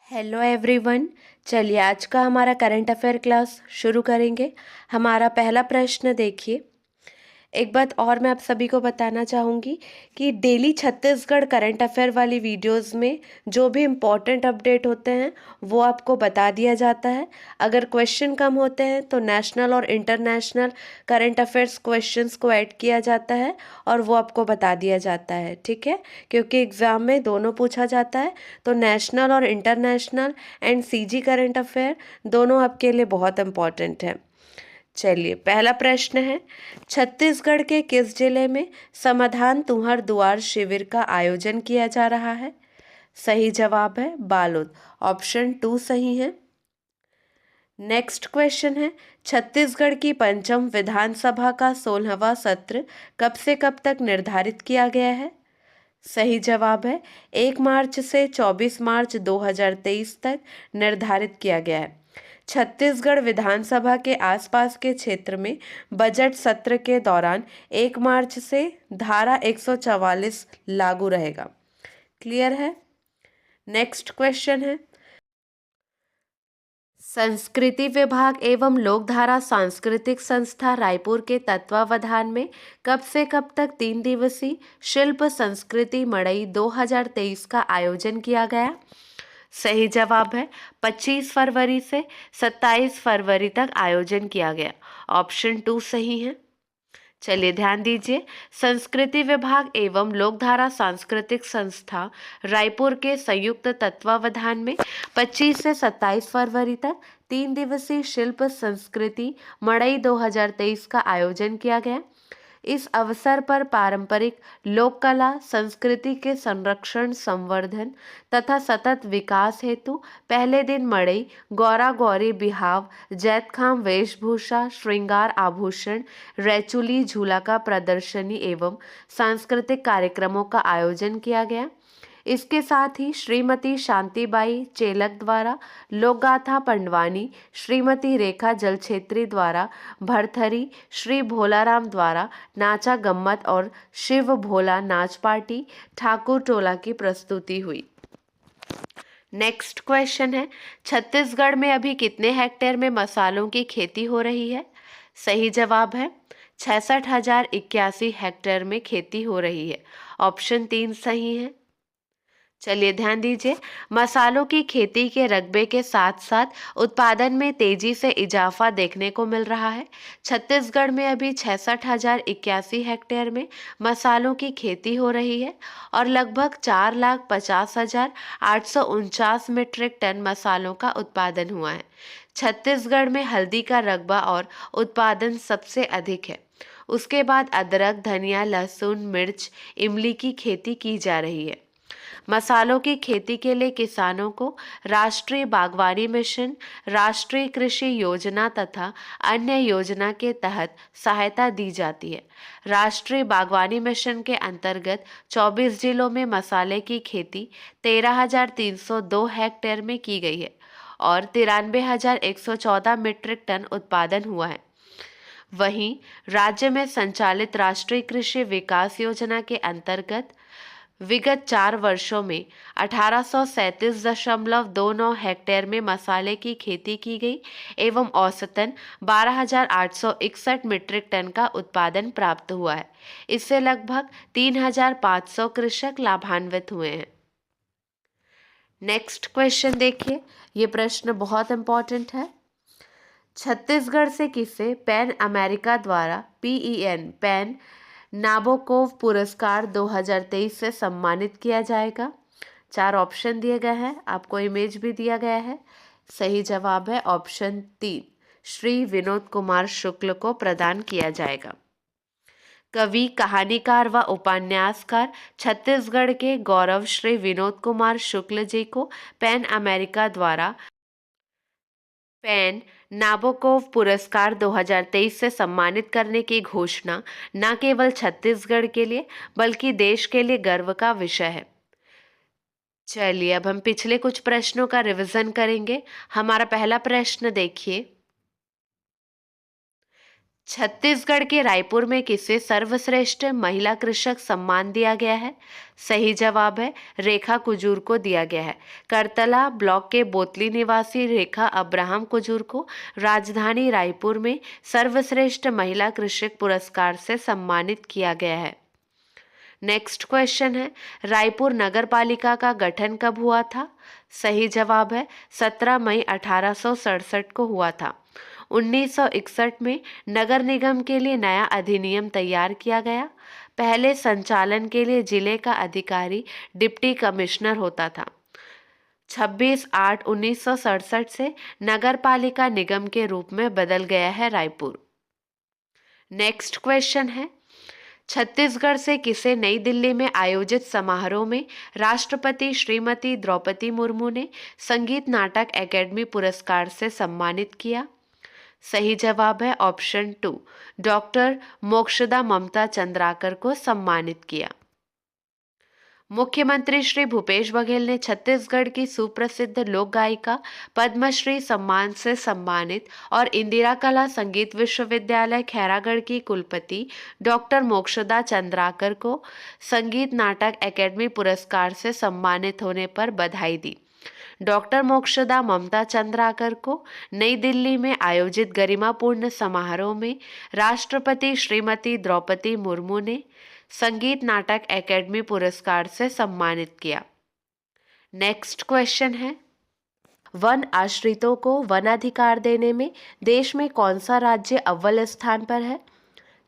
Hello everyone. चलिए आज का हमारा करंट अफेयर क्लास शुरू करेंगे। हमारा पहला प्रश्न देखिए। एक बात और मैं आप सभी को बताना चाहूँगी कि डेली छत्तीसगढ़ करंट अफेयर वाली वीडियोस में जो भी इम्पोर्टेंट अपडेट होते हैं वो आपको बता दिया जाता है। अगर क्वेश्चन कम होते हैं तो नेशनल और इंटरनेशनल करंट अफेयर्स क्वेश्चंस को ऐड किया जाता है और वो आपको बता दिया जाता है, ठीक है। क्योंकि एग्ज़ाम में दोनों पूछा जाता है, तो नेशनल और international and CG current affair दोनों आपके लिए बहुत इम्पॉर्टेंट है। चलिए पहला प्रश्न है, छत्तीसगढ़ के किस जिले में समाधान तुहर दुआर शिविर का आयोजन किया जा रहा है? सही जवाब है बालोद, ऑप्शन 2 सही है। नेक्स्ट क्वेश्चन है, छत्तीसगढ़ की पंचम विधानसभा का 16वां सत्र कब से कब तक निर्धारित किया गया है? सही जवाब है 1 मार्च से 24 मार्च 2023 तक निर्धारित किया गया है। छत्तीसगढ़ विधानसभा के आसपास के क्षेत्र में बजट सत्र के दौरान 1 मार्च से धारा 144 लागू रहेगा। क्लियर है। नेक्स्ट क्वेश्चन है, संस्कृति विभाग एवं लोकधारा सांस्कृतिक संस्था रायपुर के तत्वावधान में कब से कब तक 3 दिवसीय शिल्प संस्कृति मड़ई 2023 का आयोजन किया गया? सही जवाब है 25 फरवरी से 27 फरवरी तक आयोजन किया गया, ऑप्शन 2 सही है। चलिए ध्यान दीजिए, संस्कृति विभाग एवं लोकधारा सांस्कृतिक संस्था रायपुर के संयुक्त तत्वावधान में 25 से 27 फरवरी तक 3 दिवसीय शिल्प संस्कृति मड़ई 2023 का आयोजन किया गया। इस अवसर पर पारंपरिक लोक कला संस्कृति के संरक्षण, संवर्धन तथा सतत विकास हेतु पहले दिन मड़ई, गौरा गौरी बिहाव, जैतखाम वेशभूषा, श्रृंगार आभूषण, रैचुली झूला का प्रदर्शनी एवं सांस्कृतिक कार्यक्रमों का आयोजन किया गया। इसके साथ ही श्रीमती शांतिबाई चेलक द्वारा लोकगाथा पंडवानी, श्रीमती रेखा जलछेत्री द्वारा भरथरी, श्री भोलाराम द्वारा नाचा गम्मत और शिव भोला नाच पार्टी ठाकुर टोला की प्रस्तुति हुई। नेक्स्ट क्वेश्चन है, छत्तीसगढ़ में अभी कितने हेक्टेयर में मसालों की खेती हो रही है? सही जवाब है 66,081 हेक्टेयर में खेती हो रही है, ऑप्शन 3 सही है। चलिए ध्यान दीजिए, मसालों की खेती के रकबे के साथ साथ उत्पादन में तेजी से इजाफा देखने को मिल रहा है। छत्तीसगढ़ में अभी 66,081 हेक्टेयर में मसालों की खेती हो रही है और लगभग 4,50,849 मीट्रिक टन मसालों का उत्पादन हुआ है। छत्तीसगढ़ में हल्दी का रकबा और उत्पादन सबसे अधिक है। उसके बाद अदरक, धनिया, लहसुन, मिर्च, इमली की खेती की जा रही है। मसालों की खेती के लिए किसानों को राष्ट्रीय बागवानी मिशन, राष्ट्रीय कृषि योजना तथा अन्य योजना के तहत सहायता दी जाती है। राष्ट्रीय बागवानी मिशन के अंतर्गत 24 जिलों में मसाले की खेती 13,302 हेक्टेयर में की गई है और 93,114 मीट्रिक टन उत्पादन हुआ है। वहीं राज्य में संचालित राष्ट्रीय कृषि विकास योजना के अंतर्गत विगत 4 वर्षों में 1837.29 हेक्टेयर में मसाले की खेती की गई एवं औसतन 12,861 मीट्रिक टन का उत्पादन प्राप्त हुआ है। इससे लगभग 3,500 कृषक लाभान्वित हुए हैं। नेक्स्ट क्वेश्चन देखिए, ये प्रश्न बहुत इंपॉर्टेंट है। छत्तीसगढ़ से किसे पैन अमेरिका द्वारा पैन नाबोकोव पुरस्कार 2023 से सम्मानित किया जाएगा? 4 ऑप्शन दिए गए हैं, आपको इमेज भी दिया गया है। सही जवाब है ऑप्शन 3, श्री विनोद कुमार शुक्ल को प्रदान किया जाएगा। कवि, कहानीकार व उपन्यासकार छत्तीसगढ़ के गौरव श्री विनोद कुमार शुक्ल जी को पैन अमेरिका द्वारा पैन नाबोकोव पुरस्कार 2023 से सम्मानित करने की घोषणा न केवल छत्तीसगढ़ के लिए बल्कि देश के लिए गर्व का विषय है। चलिए अब हम पिछले कुछ प्रश्नों का रिवीजन करेंगे। हमारा पहला प्रश्न देखिए, छत्तीसगढ़ के रायपुर में किसे सर्वश्रेष्ठ महिला कृषक सम्मान दिया गया है? सही जवाब है रेखा कुजूर को दिया गया है। करतला ब्लॉक के बोतली निवासी रेखा अब्राहम कुजूर को राजधानी रायपुर में सर्वश्रेष्ठ महिला कृषक पुरस्कार से सम्मानित किया गया है। नेक्स्ट क्वेश्चन है, रायपुर नगर पालिका का गठन कब हुआ था? सही जवाब है 17 मई 1867 को हुआ था। 1961 में नगर निगम के लिए नया अधिनियम तैयार किया गया। पहले संचालन के लिए जिले का अधिकारी डिप्टी कमिश्नर होता था। 26/8/1967 से नगर पालिका निगम के रूप में बदल गया है रायपुर। नेक्स्ट क्वेश्चन है, छत्तीसगढ़ से किसे नई दिल्ली में आयोजित समारोह में राष्ट्रपति श्रीमती द्रौपदी मुर्मू ने संगीत नाटक अकेडमी पुरस्कार से सम्मानित किया? सही जवाब है ऑप्शन 2, डॉक्टर मोक्षदा ममता चंद्राकर को सम्मानित किया। मुख्यमंत्री श्री भूपेश बघेल ने छत्तीसगढ़ की सुप्रसिद्ध लोक गायिका पद्मश्री सम्मान से सम्मानित और इंदिरा कला संगीत विश्वविद्यालय खैरागढ़ की कुलपति डॉक्टर मोक्षदा चंद्राकर को संगीत नाटक अकेडमी पुरस्कार से सम्मानित होने पर बधाई दी। डॉक्टर मोक्षदा ममता चंद्राकर को नई दिल्ली में आयोजित गरिमापूर्ण समारोह में राष्ट्रपति श्रीमती द्रौपदी मुर्मू ने संगीत नाटक अकेडमी पुरस्कार से सम्मानित किया। नेक्स्ट क्वेश्चन है, वन आश्रितों को वनाधिकार देने में देश में कौन सा राज्य अव्वल स्थान पर है?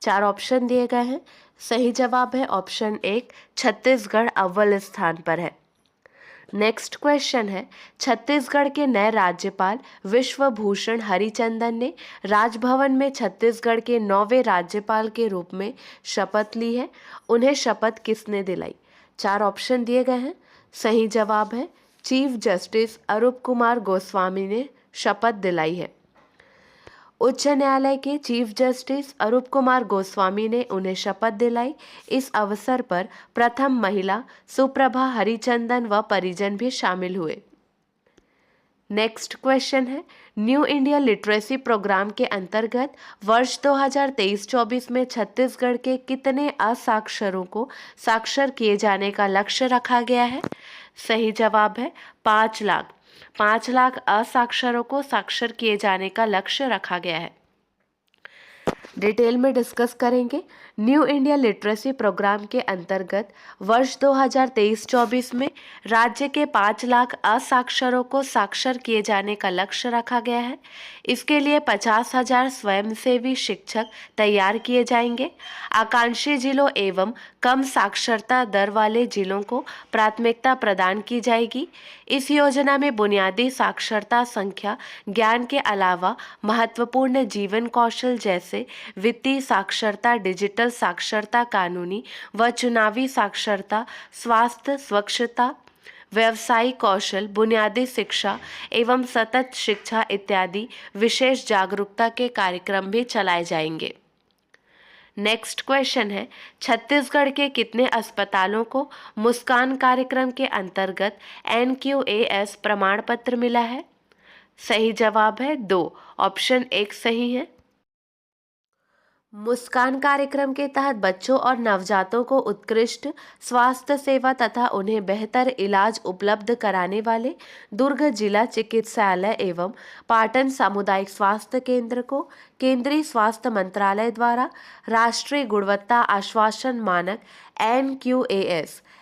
4 ऑप्शन दिए गए हैं। सही जवाब है ऑप्शन 1, छत्तीसगढ़ अव्वल स्थान पर है। नेक्स्ट क्वेश्चन है, छत्तीसगढ़ के नए राज्यपाल विश्वभूषण हरिचंदन ने राजभवन में छत्तीसगढ़ के 9वें राज्यपाल के रूप में शपथ ली है। उन्हें शपथ किसने दिलाई? 4 ऑप्शन दिए गए हैं। सही जवाब है चीफ जस्टिस अरूप कुमार गोस्वामी ने शपथ दिलाई है। उच्च न्यायालय के चीफ जस्टिस अरूप कुमार गोस्वामी ने उन्हें शपथ दिलाई। इस अवसर पर प्रथम महिला सुप्रभा हरिचंदन व परिजन भी शामिल हुए। नेक्स्ट क्वेश्चन है, न्यू इंडिया लिटरेसी प्रोग्राम के अंतर्गत वर्ष 2023-24 में छत्तीसगढ़ के कितने असाक्षरों को साक्षर किए जाने का लक्ष्य रखा गया है? सही जवाब है 5 लाख। 5 लाख असाक्षरों को साक्षर किए जाने का लक्ष्य रखा गया है। डिटेल में डिस्कस करेंगे। न्यू इंडिया लिटरेसी प्रोग्राम के अंतर्गत वर्ष 2023-24 में राज्य के 5 लाख असाक्षरों को साक्षर किए जाने का लक्ष्य रखा गया है। इसके लिए 50,000 स्वयंसेवी शिक्षक तैयार किए जाएंगे। आकांक्षी जिलों एवं कम साक्षरता दर वाले जिलों को प्राथमिकता प्रदान की जाएगी। इस योजना में बुनियादी साक्षरता संख्या ज्ञान के अलावा महत्वपूर्ण जीवन कौशल जैसे वित्तीय साक्षरता, डिजिटल साक्षरता, कानूनी व चुनावी साक्षरता, स्वास्थ्य, स्वच्छता, व्यावसायिक कौशल, बुनियादी शिक्षा एवं सतत शिक्षा इत्यादि विशेष जागरूकता के कार्यक्रम भी चलाए जाएंगे। नेक्स्ट क्वेश्चन है, छत्तीसगढ़ के कितने अस्पतालों को मुस्कान कार्यक्रम के अंतर्गत NQAS प्रमाण पत्र मिला है? सही जवाब है 2, ऑप्शन 1 सही है। मुस्कान कार्यक्रम के तहत बच्चों और नवजातों को उत्कृष्ट स्वास्थ्य सेवा तथा उन्हें बेहतर इलाज उपलब्ध कराने वाले दुर्ग जिला चिकित्सालय एवं पाटन सामुदायिक स्वास्थ्य केंद्र को केंद्रीय स्वास्थ्य मंत्रालय द्वारा राष्ट्रीय गुणवत्ता आश्वासन मानक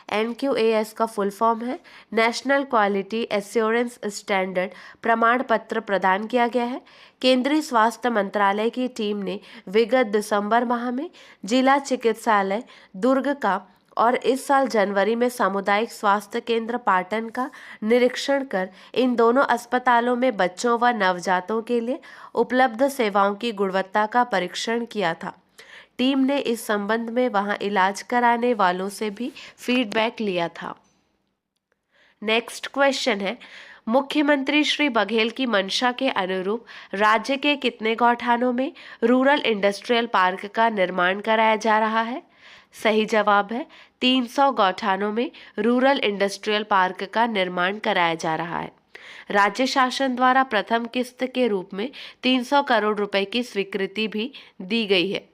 NQAS का फुल फॉर्म है नेशनल क्वालिटी एश्योरेंस स्टैंडर्ड प्रमाण पत्र प्रदान किया गया है। केंद्रीय स्वास्थ्य मंत्रालय की टीम ने विगत दिसंबर माह में जिला चिकित्सालय दुर्ग का और इस साल जनवरी में सामुदायिक स्वास्थ्य केंद्र पाटन का निरीक्षण कर इन दोनों अस्पतालों में बच्चों व नवजातों के लिए उपलब्ध सेवाओं की गुणवत्ता का परीक्षण किया था। टीम ने इस संबंध में वहां इलाज कराने वालों से भी फीडबैक लिया था। नेक्स्ट क्वेश्चन है, मुख्यमंत्री श्री बघेल की मंशा के अनुरूप राज्य के कितने गौठानों में रूरल इंडस्ट्रियल पार्क का निर्माण कराया जा रहा है? सही जवाब है 300 गौठानों में रूरल इंडस्ट्रियल पार्क का निर्माण कराया जा रहा है। राज्य शासन द्वारा प्रथम किस्त के रूप में 300 करोड़ रुपए की स्वीकृति भी दी गई है।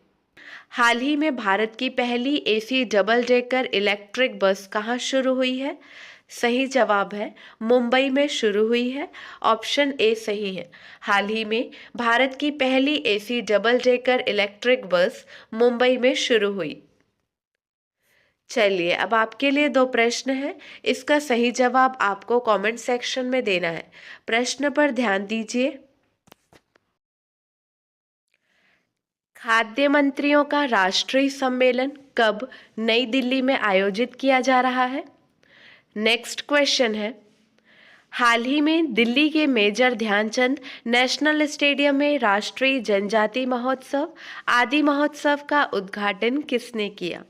हाल ही में भारत की पहली AC double decker electric bus कहाँ शुरू हुई है? सही जवाब है मुंबई में शुरू हुई है। ऑप्शन ए सही है। हाल ही में भारत की पहली AC double decker electric bus Mumbai में शुरू हुई। चलिए अब आपके लिए 2 प्रश्न हैं। इसका सही जवाब आपको कमेंट सेक्शन में देना है। प्रश्न पर ध्यान दीजिए। खाद्य मंत्रियों का राष्ट्रीय सम्मेलन कब नई दिल्ली में आयोजित किया जा रहा है? नेक्स्ट क्वेश्चन है, हाल ही में दिल्ली के मेजर ध्यानचंद नेशनल स्टेडियम में राष्ट्रीय जनजाति महोत्सव आदि महोत्सव का उद्घाटन किसने किया?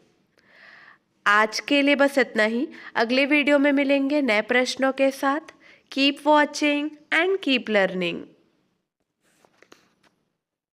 आज के लिए बस इतना ही। अगले वीडियो में मिलेंगे नए प्रश्नों के साथ। Keep watching and keep learning.